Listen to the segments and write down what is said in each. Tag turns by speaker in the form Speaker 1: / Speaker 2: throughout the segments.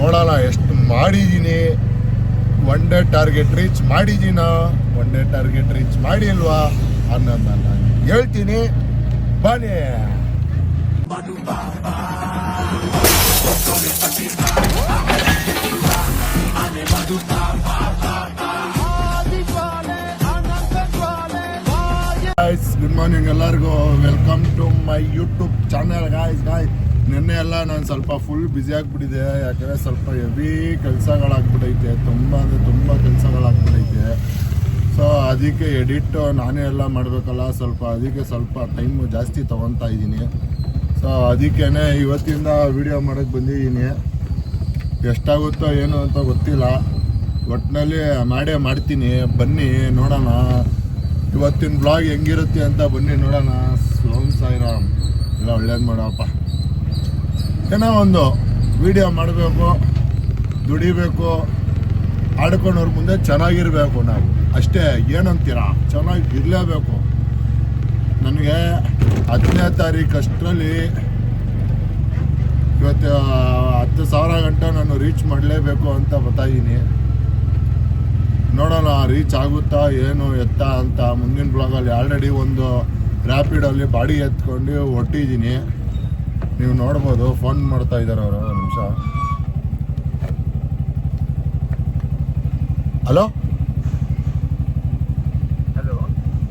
Speaker 1: ನೋಡೋಣ ಎಷ್ಟು ಮಾಡಿದ್ದೀನಿ. ಒನ್ ಡೇ ಟಾರ್ಗೆಟ್ ರೀಚ್ ಮಾಡಿದ್ದೀನ, ಒನ್ ಡೇ ಟಾರ್ಗೆಟ್ ರೀಚ್ ಮಾಡಿಲ್ವಾ ಅನ್ನೋದು ನಾನು ಹೇಳ್ತೀನಿ. ಬನ್ನಿ. ಗುಡ್ ಮಾರ್ನಿಂಗ್ ಎಲ್ಲರಿಗೂ. Welcome to my YouTube channel guys. ನಿನ್ನೆ ಎಲ್ಲ ನಾನು ಸ್ವಲ್ಪ ಫುಲ್ ಬ್ಯುಸಿ ಆಗಿಬಿಟ್ಟಿದೆ. ಯಾಕಂದರೆ ಸ್ವಲ್ಪ ಹೆವಿ ಕೆಲಸಗಳಾಗ್ಬಿಟ್ಟೈತೆ, ತುಂಬ ಅಂದರೆ ತುಂಬ ಕೆಲಸಗಳಾಗ್ಬಿಟ್ಟೈತೆ. ಸೊ ಅದಕ್ಕೆ ಎಡಿಟ್ ನಾನೇ ಎಲ್ಲ ಮಾಡಬೇಕಲ್ಲ, ಅದಕ್ಕೆ ಸ್ವಲ್ಪ ಟೈಮು ಜಾಸ್ತಿ ತೊಗೊತಾ ಇದ್ದೀನಿ. ಸೊ ಅದಕ್ಕೇ ಇವತ್ತಿಂದ ವಿಡಿಯೋ ಮಾಡೋಕ್ಕೆ ಬಂದಿದ್ದೀನಿ. ಎಷ್ಟಾಗುತ್ತೋ ಏನು ಅಂತ ಗೊತ್ತಿಲ್ಲ, ಒಟ್ಟಿನಲ್ಲಿ ಮಾಡ್ತೀನಿ. ಬನ್ನಿ ನೋಡೋಣ ಇವತ್ತಿನ ಬ್ಲಾಗ್ ಹೆಂಗಿರುತ್ತೆ ಅಂತ. ಬನ್ನಿ ನೋಡೋಣ. ಓಂ ಸಾಯಿರಾಮ್. ಎಲ್ಲ ಒಳ್ಳೇದು ಮಾಡಪ್ಪ. ಏನೋ ಒಂದು ವಿಡಿಯೋ ಮಾಡಬೇಕು, ದುಡಿಬೇಕು, ಆಡ್ಕೊಂಡವ್ರ ಮುಂದೆ ಚೆನ್ನಾಗಿರಬೇಕು ನಾವು ಅಷ್ಟೇ. ಏನಂತೀರಾ? ಚೆನ್ನಾಗಿರಲೇಬೇಕು. ನನಗೆ 10ನೇ ತಾರೀಕು ಅಷ್ಟರಲ್ಲಿ ಇವತ್ತು 10,000 ಗಂಟೆ ನಾನು ರೀಚ್ ಮಾಡಲೇಬೇಕು ಅಂತ ಬರ್ತಾಯಿದ್ದೀನಿ. ನೋಡೋಣ ರೀಚ್ ಆಗುತ್ತಾ ಏನು ಎತ್ತ ಅಂತ. ಮುಂದಿನ ಬ್ಲಾಗಲ್ಲಿ ಆಲ್ರೆಡಿ ಒಂದು ರ್ಯಾಪಿಡಲ್ಲಿ ಬಾಡಿಗೆ ಎತ್ಕೊಂಡು ಹೊಟ್ಟಿದ್ದೀನಿ. ನೀವು ನೋಡ್ಬೋದು. ಫೋನ್ ಮಾಡ್ತಾ ಇದ್ದಾರೆ ಅವರು. ಒಂದು ನಿಮಿಷ. ಹಲೋ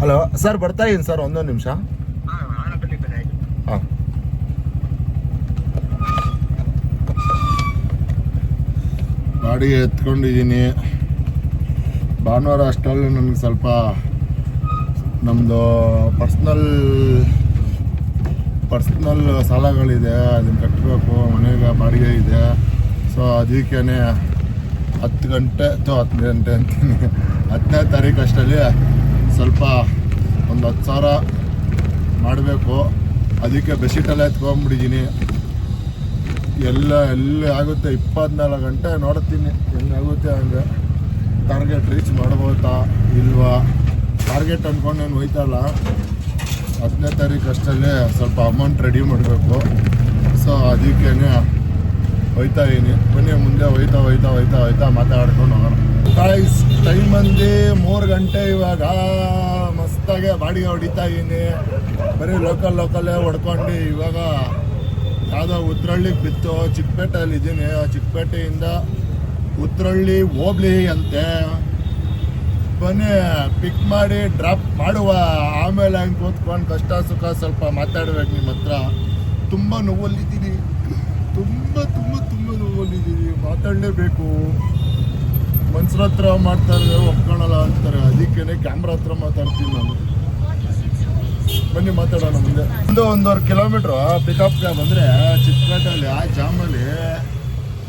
Speaker 1: ಹಲೋ ಸರ್, ಬರ್ತಾ ಇದ್ದೀನಿ ಸರ್, ಒಂದೊಂದು ನಿಮಿಷ. ಹಾಂ, ಬಾಡಿಗೆ ಎತ್ಕೊಂಡಿದ್ದೀನಿ. ಭಾನುವಾರ ಅಷ್ಟರಲ್ಲಿ ನನಗೆ ಸ್ವಲ್ಪ ನಮ್ಮದು ಪರ್ಸ್ನಲ್ ಸಾಲಗಳಿದೆ, ಅದನ್ನು ಕಟ್ಟಬೇಕು. ಮನೆಗೆ ಬಾಡಿಗೆ ಇದೆ. ಸೊ ಅದಕ್ಕೇ 10 ಗಂಟೆ ಅಂತೀನಿ, 10ನೇ ತಾರೀಕು ಅಷ್ಟರಲ್ಲಿ ಸ್ವಲ್ಪ ಒಂದು 10,000 ಮಾಡಬೇಕು. ಅದಕ್ಕೆ ಬೆಡ್ಶೀಟೆಲ್ಲ ಎತ್ಕೊಂಡ್ಬಿಟ್ಟಿದ್ದೀನಿ. ಎಲ್ಲಿ ಆಗುತ್ತೆ 24 ಗಂಟೆ ನೋಡ್ತೀನಿ ಹೆಂಗಾಗುತ್ತೆ ಹಂಗೆ. ಟಾರ್ಗೆಟ್ ರೀಚ್ ಮಾಡ್ಬೋದಾ ಇಲ್ವಾ? ಟಾರ್ಗೆಟ್ ಅಂದ್ಕೊಂಡು ಏನು ಹೋಯ್ತಲ್ಲ, 10ನೇ ತಾರೀಕು ಅಷ್ಟಲ್ಲೇ ಸ್ವಲ್ಪ ಅಮೌಂಟ್ ರೆಡಿ ಮಾಡಬೇಕು. ಸೊ ಅದಕ್ಕೇ ಹೋಯ್ತಾ ಇದೀನಿ. ಬನ್ನಿ ಮುಂದೆ ಹೋಯ್ತಾ ಮಾತಾಡ್ಕೊಂಡು ಹೋಗೋಣ. ಟೈಮ್ ಅಂದು 3 ಗಂಟೆ. ಇವಾಗ ಮಸ್ತಾಗೆ ಬಾಡಿಗೆ ಹೊಡಿತಾ ಇದ್ದೀನಿ. ಬರೀ ಲೋಕಲ್ಲೇ ಹೊಡ್ಕೊಂಡು ಇವಾಗ ಯಾವುದೋ ಉತ್ರಳ್ಳಿಗೆ ಬಿತ್ತು. ಚಿಕ್ಕಪೇಟೆಯಲ್ಲಿ ಇದ್ದೀನಿ. ಚಿಕ್ಕಪೇಟೆಯಿಂದ ಉತ್ರಳ್ಳಿ ಹೋಬ್ಳಿ ಅಂತೆ. ಬನ್ನಿ ಪಿಕ್ ಮಾಡಿ ಡ್ರಾಪ್ ಮಾಡುವ. ಆಮೇಲೆ ಹಂಗೆ ಕೂತ್ಕೊಂಡು ಕಷ್ಟ ಸುಖ ಸ್ವಲ್ಪ ಮಾತಾಡ್ಬೇಕು ನಿಮ್ಮ ಹತ್ರ. ತುಂಬ ನೋವಲ್ಲಿದ್ದೀನಿ, ತುಂಬ ನೋವಲ್ಲಿದ್ದೀನಿ. ಮಾತಾಡಲೇಬೇಕು. ಮನ್ಸರ ಹತ್ರ ಮಾಡ್ತಾರೆ, ಒಪ್ಕೊಳಲ್ಲ ಅಂತಾರೆ. ಅದಕ್ಕೇ ಕ್ಯಾಮ್ರಾ ಹತ್ರ ಮಾತಾಡ್ತೀನಿ ನಾನು. ಬನ್ನಿ ಮಾತಾಡೋಣ ಮುಂದೆ. 1.5 ಕಿಲೋಮೀಟ್ರು ಪಿಕಪ್ಗೆ ಬಂದರೆ ಚಿಕ್ಕಪೇಟೆಯಲ್ಲಿ ಆ ಜಾಮಲ್ಲಿ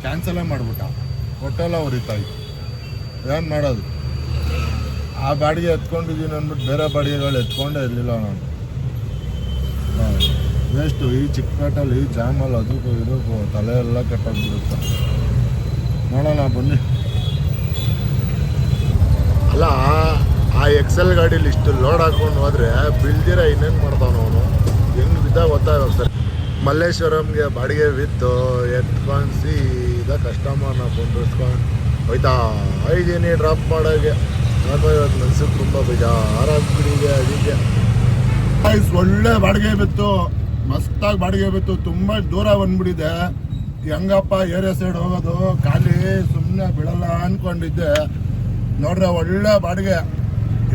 Speaker 1: ಕ್ಯಾನ್ಸಲೇ ಮಾಡಿಬಿಟ್ಟ. ಹೊಟ್ಟೆಲ್ಲ ಉರಿತಾಯಿತ್ತು. ಏನು ಮಾಡೋದು? ಆ ಬಾಡಿಗೆ ಎತ್ಕೊಂಡಿದ್ದೀನಿ ಅಂದ್ಬಿಟ್ಟು ಬೇರೆ ಬಾಡಿಗೆಗಳು ಎತ್ಕೊಂಡೇ ಇರಲಿಲ್ಲ ನಾನು. ವೇಸ್ಟು. ಈ ಚಿಕ್ಕಪೇಟೆಯಲ್ಲಿ ಜಾಮಲ್ಲಿ ಅದಕ್ಕೂ ಇದಕ್ಕೂ ತಲೆ ಎಲ್ಲ ಕೆಟ್ಟೋಗ್ಬಿಡುತ್ತೆ. ನೋಡೋಣ ಬನ್ನಿ. ಅಲ್ಲ, ಆ ಎಕ್ಸೆಲ್ ಗಾಡೀಲಿ ಇಷ್ಟು ಲೋಡ್ ಹಾಕೊಂಡು ಹೋದರೆ ಬಿಲ್ದಿರ ಇನ್ನೇನು ಮಾಡ್ತಾವ ಅವನು. ಹೆಂಗೆ ಬಿದ್ದಾಗ ಗೊತ್ತಾಗ ಸರ್. ಮಲ್ಲೇಶ್ವರಂಗೆ ಬಾಡಿಗೆ ಬಿದ್ದು ಎತ್ಕೊಂಡು ಸೀದಾ ಕಸ್ಟಮರ್ನ ಕುಂದಿಸ್ಕೊಂಡು ಹೋಯ್ತಾ ಇದ್ದೀನಿ ಡ್ರಾಪ್ ಮಾಡೋಕ್ಕೆ. ಇವತ್ತು ಮನ್ಸಿಗೆ ತುಂಬ ಬೇಜಾರಾಗ್ಬಿಟ್ಟಿದೆ. ಅದಕ್ಕೆ ಒಳ್ಳೆ ಬಾಡಿಗೆ ಬಿತ್ತು, ಮಸ್ತಾಗಿ ಬಾಡಿಗೆ ಬಿತ್ತು. ತುಂಬ ದೂರ ಬಂದ್ಬಿಟ್ಟಿದೆ. ಹೆಂಗಪ್ಪ ಏರಿಯಾ ಸೈಡ್ ಹೋಗೋದು, ಖಾಲಿ ಸುಮ್ಮನೆ ಬಿಡಲ್ಲ ಅಂದ್ಕೊಂಡಿದ್ದೆ. ನೋಡ್ರೆ ಒಳ್ಳೆ ಬಾಡಿಗೆ.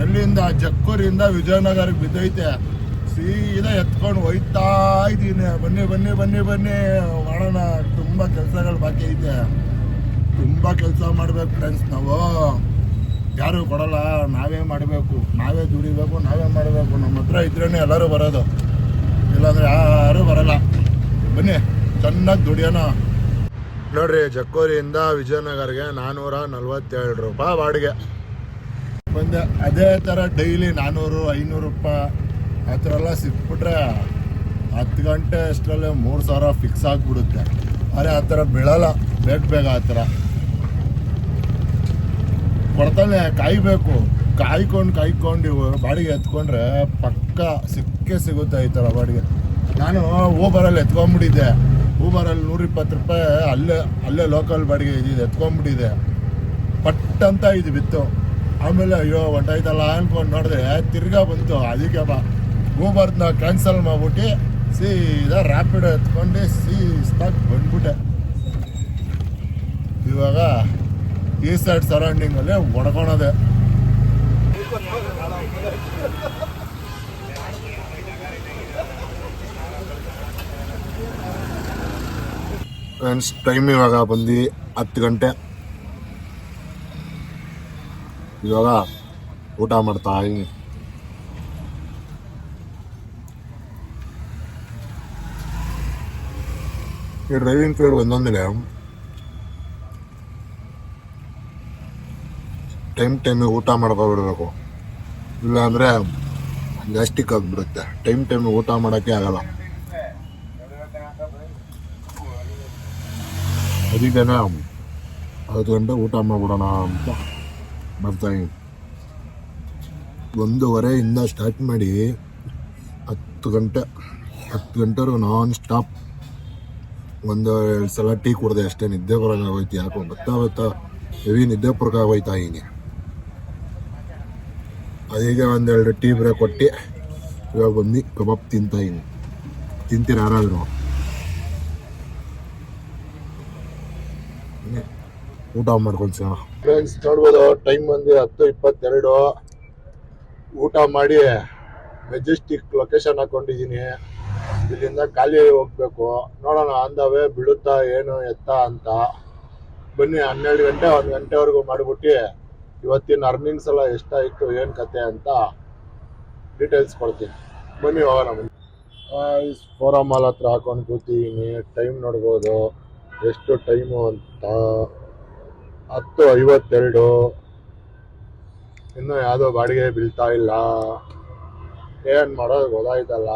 Speaker 1: ಎಲ್ಲಿಂದ ಜಕ್ಕೂರಿಂದ ವಿಜಯನಗರಕ್ಕೆ ಬಿದ್ದೈತೆ. ಸೀದಾ ಎತ್ಕೊಂಡು ಹೋಯ್ತಾ ಇದ್ದೀನಿ. ಬನ್ನಿ ಮಾಡೋಣ. ತುಂಬ ಕೆಲಸಗಳು ಬಾಕಿ ಐತೆ. ತುಂಬ ಕೆಲಸ ಮಾಡ್ಬೇಕು ಫ್ರೆಂಡ್ಸ್. ನಾವು ಯಾರು ಕೊಡಲ್ಲ, ನಾವೇ ಮಾಡಬೇಕು, ನಾವೇ ದುಡಿಬೇಕು, ನಾವೇ ಮಾಡಬೇಕು. ನಮ್ಮ ಹತ್ರ ಇದ್ರೇ ಎಲ್ಲರೂ ಬರೋದು, ಇಲ್ಲಾಂದರೆ ಯಾರೂ ಬರಲ್ಲ. ಬನ್ನಿ ಚೆನ್ನಾಗಿ ದುಡಿಯೋಣ. ನೋಡ್ರಿ, ಜಕ್ಕೂರಿಯಿಂದ ವಿಜಯನಗರ್ಗೆ 447 ರೂಪಾಯಿ ಬಾಡಿಗೆ ಬಂದೆ. ಅದೇ ಥರ ಡೈಲಿ 400-500 ರೂಪಾಯಿ ಆ ಥರ ಎಲ್ಲ ಸಿಕ್ಬಿಟ್ರೆ 10 ಗಂಟೆ ಅಷ್ಟರಲ್ಲೇ 3,000 ಫಿಕ್ಸ್ ಆಗಿಬಿಡುತ್ತೆ. ಆದರೆ ಆ ಥರ ಬೀಳಲ್ಲ ಬೇಗ. ಆ ಥರ ಕೊಡ್ತಾನೆ, ಕಾಯಬೇಕು. ಕಾಯ್ಕೊಂಡು ಬಾಡಿಗೆ ಎತ್ಕೊಂಡ್ರೆ ಪಕ್ಕ ಸಿಕ್ಕೇ ಸಿಗುತ್ತೆ ಈ ಥರ ಬಾಡಿಗೆ. ನಾನು ಊಬರಲ್ಲಿ ಎತ್ಕೊಂಡ್ಬಿಟ್ಟಿದ್ದೆ. ಊಬರಲ್ಲಿ 120 ರೂಪಾಯಿ ಅಲ್ಲೇ ಲೋಕಲ್ ಬಾಡಿಗೆ ಇದಿದೆ, ಎತ್ಕೊಂಡ್ಬಿಟ್ಟಿದೆ. ಪಟ್ ಅಂತ ಇದು ಬಿತ್ತು. ಆಮೇಲೆ ಅಯ್ಯೋ ಹೊಂಟಾಯ್ತಲ್ಲ ಅನ್ಕೊಂಡು ನೋಡಿದ್ರೆ ತಿರ್ಗಾ ಬಂತು. ಅದಕ್ಕೆ ಊಬರ್ನ ಕ್ಯಾನ್ಸಲ್ ಮಾಡ್ಬಿಟ್ಟು ಸೀದಾ ರ್ಯಾಪಿಡ್ ಎತ್ಕೊಂಡು ಸೀಸ್ತಾಗಿ ಬಂದ್ಬಿಟ್ಟೆ. ಇವಾಗ ಈ ಸೈಡ್ ಸರೌಂಡಿಂಗಲ್ಲಿ ಹೊಡ್ಕೊಳೋದೆ. ಫ್ರೆಂಡ್ಸ್, ಟೈಮ್ ಇವಾಗ ಬಂದು 10 ಗಂಟೆ. ಇವಾಗ ಊಟ ಮಾಡ್ತಾ ಇದ್ದೀನಿ. ಈ ಡ್ರೈವಿಂಗ್ ಫೀಲ್ಡ್ ಒಂದೊಂದಿದೆ. ಟೈಮಿಗೆ ಊಟ ಮಾಡ್ಕೊಬಿಡ್ಬೇಕು, ಇಲ್ಲಾಂದರೆ ಗ್ಯಾಸ್ಟಿಕ್ ಆಗಿಬಿಡುತ್ತೆ. ಟೈಮಿಗೆ ಊಟ ಮಾಡೋಕ್ಕೆ ಆಗಲ್ಲ. ಅದಕ್ಕೆ 10 ಗಂಟೆ ಊಟ ಮಾಡ್ಬಿಡೋಣ ಅಂತ ಬರ್ತಾಯಿದ್ದೀನಿ. 1:30 ಸ್ಟಾರ್ಟ್ ಮಾಡಿ 10 ಗಂಟೆವರೆಗೂ ನಾನ್ ಸ್ಟಾಪ್. 1-2 ಸಲ ಟೀ ಕುಡ್ದೆ ಅಷ್ಟೇ. ನಿದ್ದೆ ಬರೋಂಗಾಗೋಯ್ತು. ಯಾಕೋ ಬರ್ತಾ ಹೆವಿ ನಿದ್ದೆ ಪುರಕ್ಕಾಗೋಯ್ತಾ ಇದ್ದೀನಿ. ಅದೀಗ 1-2 ಟೀ ಬ್ರೇಕ್ ಕೊಟ್ಟು ಇವಾಗ ಬಂದು ಕಬಾಬ್ ತಿಂತಾಯಿದ್ದೀನಿ. ತಿಂತೀರ ಯಾರಾದರೂ? ಊಟ ಮಾಡ್ಕೊಂಡು ಸರ್. ಫ್ರೆಂಡ್ಸ್, ನೋಡ್ಬೋದು ಟೈಮ್ ಬಂದು 10:22. ಊಟ ಮಾಡಿ ಮೆಜೆಸ್ಟಿಕ್ ಲೊಕೇಶನ್ ಹಾಕೊಂಡಿದ್ದೀನಿ. ಇಲ್ಲಿಂದ ಖಾಲಿ ಹೋಗ್ಬೇಕು. ನೋಡೋಣ ಅಂದವೇ ಬೀಳುತ್ತಾ ಏನು ಎತ್ತ ಅಂತ. ಬನ್ನಿ, 12 ಗಂಟೆ 1 ಗಂಟೆವರೆಗೂ ಮಾಡಿಬಿಟ್ಟು ಇವತ್ತಿನ ಅರ್ನಿಂಗ್ಸ್ ಎಲ್ಲ ಎಷ್ಟಾಯಿತು ಏನು ಕತೆ ಅಂತ ಡೀಟೇಲ್ಸ್ ಕೊಡ್ತೀನಿ. ಬನ್ನಿ ಹೋಗೋಣ. ಫೋರಮ್ ಮಾಲ್ ಹತ್ರ ಹಾಕೊಂಡು ಕೂತಿದ್ದೀನಿ. ಟೈಮ್ ನೋಡ್ಬೋದು ಎಷ್ಟು ಟೈಮು ಅಂತ. 10:52. ಇನ್ನೂ ಯಾವುದೋ ಬಾಡಿಗೆ ಬೀಳ್ತಾ ಇಲ್ಲ. ಏನು ಮಾಡೋದು ಗೊತ್ತಾಯ್ತಲ್ಲ.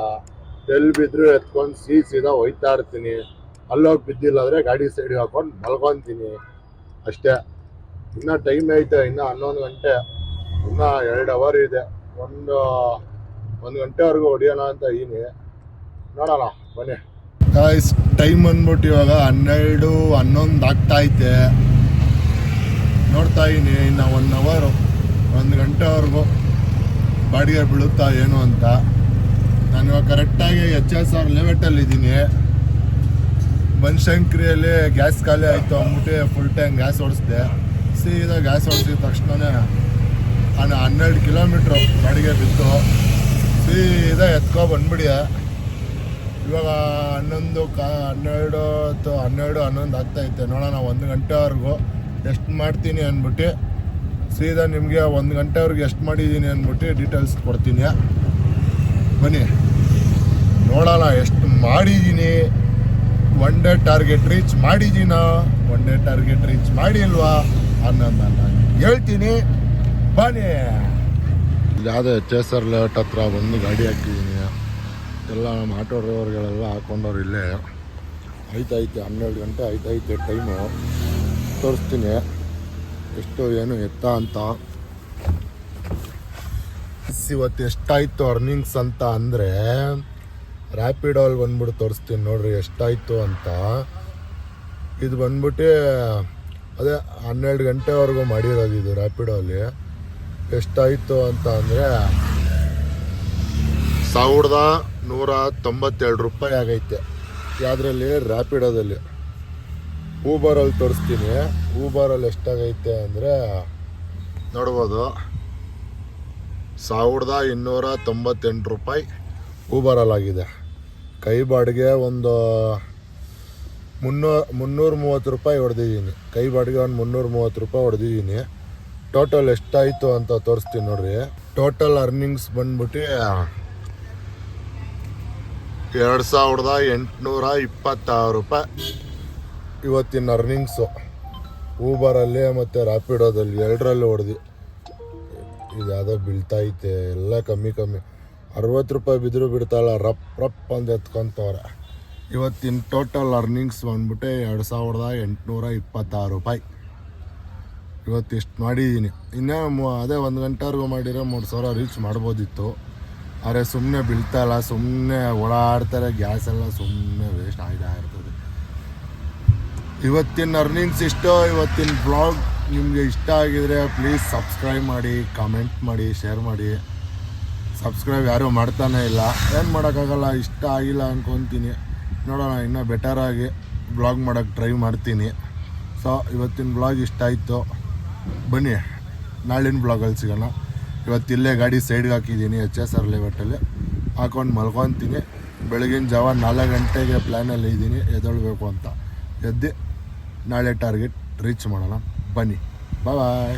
Speaker 1: ಎಲ್ಲಿ ಬಿದ್ದರೂ ಎತ್ಕೊಂಡು ಸೀದಾ ಹೋಯ್ತಾ ಇರ್ತೀನಿ. ಅಲ್ಲೋಗಿ ಬಿದ್ದಿಲ್ಲ ಅಂದರೆ ಗಾಡಿ ಸೈಡಿಗೆ ಹಾಕೊಂಡು ಮಲ್ಕೊತೀನಿ ಅಷ್ಟೇ. ಇನ್ನೂ ಟೈಮ್ ಐತೆ, ಇನ್ನೂ 11 ಗಂಟೆ, ಇನ್ನೂ 2 ಅವರ್ ಇದೆ. ಒಂದು ಗಂಟೆವರೆಗೂ ಹೊಡಿಯೋಣ ಅಂತ ಇದೀನಿ. ನೋಡೋಣ ಬನ್ನಿ. ಟೈಮ್ ಅಂದ್ಬಿಟ್ಟು ಇವಾಗ 12-11 ಆಗ್ತಾಯಿದೆ. ನೋಡ್ತಾ ಇದೀನಿ ಇನ್ನು 1 ಅವರು 1 ಗಂಟೆವರೆಗೂ ಬಾಡಿಗೆ ಬೀಳುತ್ತಾ ಏನು ಅಂತ. ನಾನು ಇವಾಗ ಕರೆಕ್ಟಾಗಿ HSR ಲೆವೆಟಲ್ಲಿದ್ದೀನಿ. ಬನಶಂಕರಿಯಲ್ಲಿ ಗ್ಯಾಸ್ ಖಾಲಿ ಆಯಿತು ಅಂದ್ಬಿಟ್ಟು ಫುಲ್ ಟೈಮ್ ಗ್ಯಾಸ್ ಓಡಿಸಿದೆ. ಸೀದಾ ಗ್ಯಾಸ್ ಓಡಿಸಿದ ತಕ್ಷಣವೇ 12 ಕಿಲೋಮೀಟ್ರು ಬಾಡಿಗೆ ಬಿತ್ತು. ಸೀದಾ ಬಂದ್ಬಿಡಿ. ಇವಾಗ 11 ಆಗ್ತಾಯಿತ್ತೆ. ನೋಡೋಣ 1 ಗಂಟೆವರೆಗೂ ಎಷ್ಟು ಮಾಡ್ತೀನಿ ಅಂದ್ಬಿಟ್ಟು ಸೀದಾ ನಿಮಗೆ 1 ಗಂಟೆವರೆಗೆ ಎಷ್ಟು ಮಾಡಿದ್ದೀನಿ ಅಂದ್ಬಿಟ್ಟು ಡೀಟೇಲ್ಸ್ ಕೊಡ್ತೀನಿ. ಬನ್ನಿ ನೋಡೋಣ ಎಷ್ಟು ಮಾಡಿದ್ದೀನಿ. 1 ಡೇ ಟಾರ್ಗೆಟ್ ರೀಚ್ ಮಾಡಿದ್ದೀನಾ, 1 ಡೇ ಟಾರ್ಗೆಟ್ ರೀಚ್ ಮಾಡಿಲ್ವಾ ಅನ್ನೋದನ್ನ ನಾನು ಹೇಳ್ತೀನಿ. ಬನ್ನಿ. ಯಾವುದೇ HSR ಲೇಔಟ್ ಹತ್ರ ಒಂದು ಗಾಡಿ ಹಾಕಿದ್ದೀನಿ. ಎಲ್ಲ ನಮ್ಮ ಆಟೋ ಡ್ರೈವರ್ಗಳೆಲ್ಲ ಹಾಕೊಂಡವ್ರು ಇಲ್ಲೇ. ಐತೆ 12 ಗಂಟೆ ಐತೆ ಟೈಮು. ತೋರಿಸ್ತೀನಿ ಎಷ್ಟು ಏನು ಎತ್ತ ಅಂತ. ಇವತ್ತು ಎಷ್ಟಾಯಿತು ಅರ್ನಿಂಗ್ಸ್ ಅಂತ ಅಂದರೆ ರ್ಯಾಪಿಡೋಲ್ಲಿ ಬಂದ್ಬಿಟ್ಟು ತೋರಿಸ್ತೀನಿ ನೋಡ್ರಿ ಎಷ್ಟಾಯಿತು ಅಂತ. ಇದು ಬಂದ್ಬಿಟ್ಟು ಅದೇ 12 ಗಂಟೆವರೆಗೂ ಮಾಡಿರೋದು. ಇದು ರ್ಯಾಪಿಡೋಲ್ಲಿ ಎಷ್ಟಾಯಿತು ಅಂತ ಅಂದರೆ 1197 ರೂಪಾಯಿ ಆಗೈತೆ. ಯಾವುದ್ರಲ್ಲಿ? ರ್ಯಾಪಿಡೋದಲ್ಲಿ. ಊಬರಲ್ಲಿ ತೋರಿಸ್ತೀನಿ. ಊಬರಲ್ಲಿ ಎಷ್ಟಾಗೈತೆ ಅಂದರೆ ನೋಡ್ಬೋದು 1298 ರೂಪಾಯಿ ಊಬರಲ್ಲಾಗಿದೆ. ಕೈ ಬಾಡಿಗೆ ಒಂದು 330 ರೂಪಾಯಿ ಹೊಡೆದಿದ್ದೀನಿ. ಕೈ ಬಾಡಿಗೆ ಒಂದು 330 ರೂಪಾಯಿ ಹೊಡೆದಿದ್ದೀನಿ. ಟೋಟಲ್ ಎಷ್ಟಾಯಿತು ಅಂತ ತೋರಿಸ್ತೀನಿ ನೋಡ್ರಿ. ಟೋಟಲ್ ಅರ್ನಿಂಗ್ಸ್ ಬಂದ್ಬಿಟ್ಟು 2826 ರೂಪಾಯಿ ಇವತ್ತಿನ ಅರ್ನಿಂಗ್ಸು. ಊಬರಲ್ಲಿ ಮತ್ತು ರ್ಯಾಪಿಡೋದಲ್ಲಿ ಎರಡರಲ್ಲೂ ಹೊಡೆದು. ಇದು ಯಾವುದೋ ಬೀಳ್ತೈತೆ ಎಲ್ಲ ಕಮ್ಮಿ 60 ರೂಪಾಯಿ ಬಿದ್ದರೂ ಬಿಡ್ತಾಯಿಲ್ಲ. ರಪ್ ಅಂತ ಎತ್ಕೊತವ್ರೆ. ಇವತ್ತಿನ ಟೋಟಲ್ ಅರ್ನಿಂಗ್ಸ್ ಬಂದ್ಬಿಟ್ಟು 2826 ರೂಪಾಯಿ ಇವತ್ತು ಎಷ್ಟು ಮಾಡಿದ್ದೀನಿ. ಇನ್ನೂ ಅದೇ 1 ಗಂಟೆವರೆಗೂ ಮಾಡಿರೋ 3000 ರೀಚ್ ಮಾಡ್ಬೋದಿತ್ತು. ಆದರೆ ಸುಮ್ಮನೆ ಬೀಳ್ತಾಯಿಲ್ಲ, ಸುಮ್ಮನೆ ಓಡಾಡ್ತಾರೆ. ಗ್ಯಾಸ್ ಎಲ್ಲ ಸುಮ್ಮನೆ ವೇಸ್ಟ್ ಆಗ್ತಾ ಇರ್ತದೆ. ಇವತ್ತಿನ ಅರ್ನಿಂಗ್ಸ್ ಇಷ್ಟು. ಇವತ್ತಿನ ಬ್ಲಾಗ್ ನಿಮಗೆ ಇಷ್ಟ ಆಗಿದರೆ ಪ್ಲೀಸ್ ಸಬ್ಸ್ಕ್ರೈಬ್ ಮಾಡಿ, ಕಾಮೆಂಟ್ ಮಾಡಿ, ಶೇರ್ ಮಾಡಿ. ಸಬ್ಸ್ಕ್ರೈಬ್ ಯಾರೂ ಮಾಡ್ತಾನೇ ಇಲ್ಲ, ಏನು ಮಾಡೋಕ್ಕಾಗಲ್ಲ. ಇಷ್ಟ ಆಗಿಲ್ಲ ಅಂದ್ಕೊತೀನಿ. ನೋಡೋಣ, ಇನ್ನೂ ಬೆಟರಾಗಿ ಬ್ಲಾಗ್ ಮಾಡೋಕ್ಕೆ ಟ್ರೈ ಮಾಡ್ತೀನಿ. ಸೊ ಇವತ್ತಿನ ಬ್ಲಾಗ್ ಇಷ್ಟ ಆಯಿತು. ಬನ್ನಿ ನಾಳಿನ ಬ್ಲಾಗಲ್ಲಿ ಸಿಗೋಣ. ಇವತ್ತಿಲ್ಲೇ ಗಾಡಿ ಸೈಡ್ಗೆ ಹಾಕಿದ್ದೀನಿ HSR ಲೇಔಟಲ್ಲಿ ಹಾಕೊಂಡು ಮಲ್ಕೊತೀನಿ. ಬೆಳಗಿನ ಜಾವ 4 ಗಂಟೆಗೆ ಪ್ಲ್ಯಾನಲ್ಲಿ ಇದ್ದೀನಿ ಎದ್ದೇಳಬೇಕು ಅಂತ. ಎದ್ದು ನಾಳೆ ಟಾರ್ಗೆಟ್ ರೀಚ್ ಮಾಡೋಣ. ಬನ್ನಿ, ಬಾಯ್.